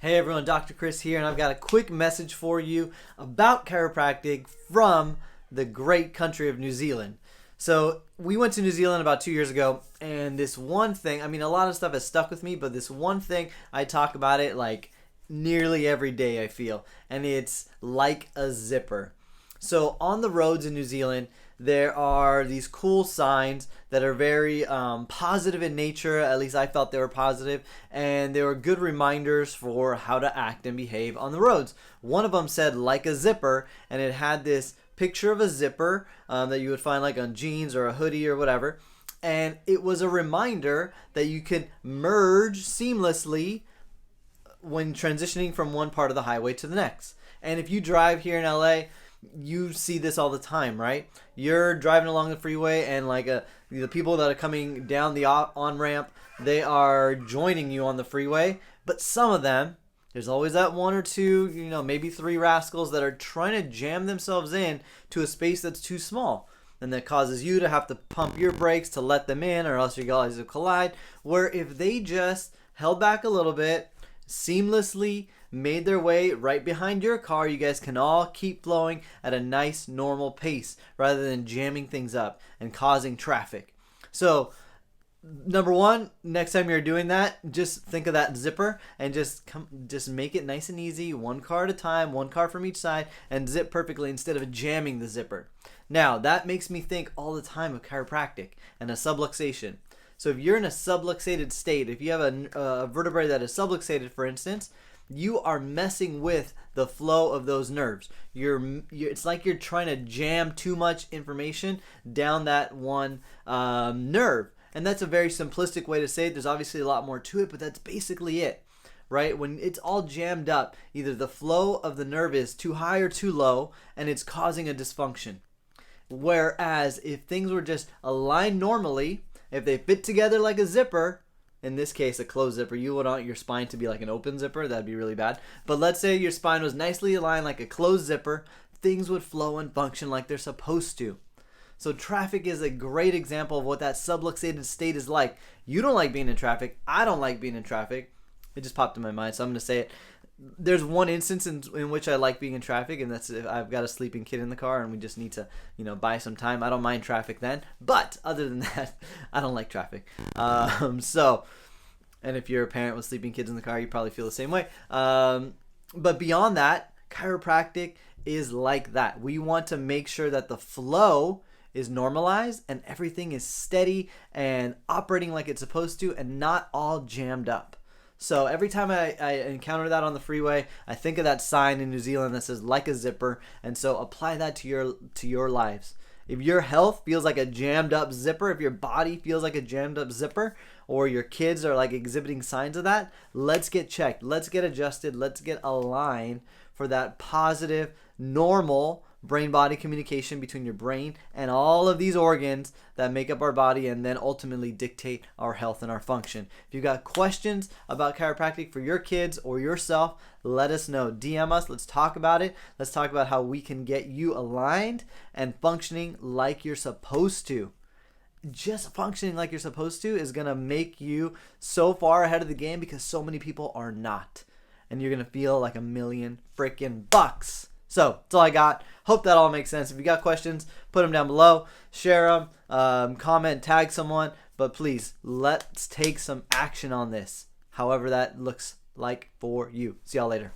Hey everyone, Dr. Chris here, and I've got a quick message for you about chiropractic from the great country of New Zealand. So we went to New Zealand about 2 years ago, and this one thing, a lot of stuff has stuck with me, but this one thing, I talk about it like nearly every day, I feel, and it's like a zipper. So on the roads in New Zealand, there are these cool signs that are very positive in nature. At least I felt they were positive, and they were good reminders for how to act and behave on the roads. One of them said like a zipper, and it had this picture of a zipper that you would find like on jeans or a hoodie or whatever, and it was a reminder that you can merge seamlessly when transitioning from one part of the highway to the next. And if you drive here in LA, you see this all the time, right? You're driving along the freeway, and the people that are coming down the on-ramp, they are joining you on the freeway. But some of them, there's always that one or two, maybe three rascals that are trying to jam themselves in to a space that's too small. And that causes you to have to pump your brakes to let them in, or else you guys will collide. Where if they just held back a little bit, seamlessly made their way right behind your car, you guys can all keep flowing at a nice normal pace rather than jamming things up and causing traffic. So number one, next time you're doing that, just think of that zipper and just make it nice and easy, one car at a time, one car from each side, and zip perfectly instead of jamming the zipper. Now that makes me think all the time of chiropractic and a subluxation. So if you're in a subluxated state, if you have a vertebrae that is subluxated, for instance, you are messing with the flow of those nerves. It's like you're trying to jam too much information down that one nerve. And that's a very simplistic way to say it. There's obviously a lot more to it, but that's basically it, right? When it's all jammed up, either the flow of the nerve is too high or too low, and it's causing a dysfunction. Whereas if things were just aligned normally, if they fit together like a zipper, in this case a closed zipper, you would want your spine to be like an open zipper, that'd be really bad. But let's say your spine was nicely aligned like a closed zipper, things would flow and function like they're supposed to. So traffic is a great example of what that subluxated state is like. You don't like being in traffic. I don't like being in traffic. It just popped in my mind, so I'm going to say it. There's one instance in which I like being in traffic, and that's if I've got a sleeping kid in the car and we just need to, buy some time. I don't mind traffic then. But other than that, I don't like traffic. And if you're a parent with sleeping kids in the car, you probably feel the same way. But beyond that, chiropractic is like that. We want to make sure that the flow is normalized and everything is steady and operating like it's supposed to and not all jammed up. So every time I encounter that on the freeway, I think of that sign in New Zealand that says like a zipper, and so apply that to your lives. If your health feels like a jammed up zipper, if your body feels like a jammed up zipper, or your kids are like exhibiting signs of that, let's get checked. Let's get adjusted. Let's get aligned for that positive, normal brain-body communication between your brain and all of these organs that make up our body and then ultimately dictate our health and our function. If you've got questions about chiropractic for your kids or yourself, let us know. DM us. Let's talk about it. Let's talk about how we can get you aligned and functioning like you're supposed to. Just functioning like you're supposed to is going to make you so far ahead of the game because so many people are not. And you're going to feel like $1,000,000 freaking bucks. So that's all I got. Hope that all makes sense. If you got questions, put them down below. Share them. Comment, tag someone. But please, let's take some action on this. However that looks like for you. See y'all later.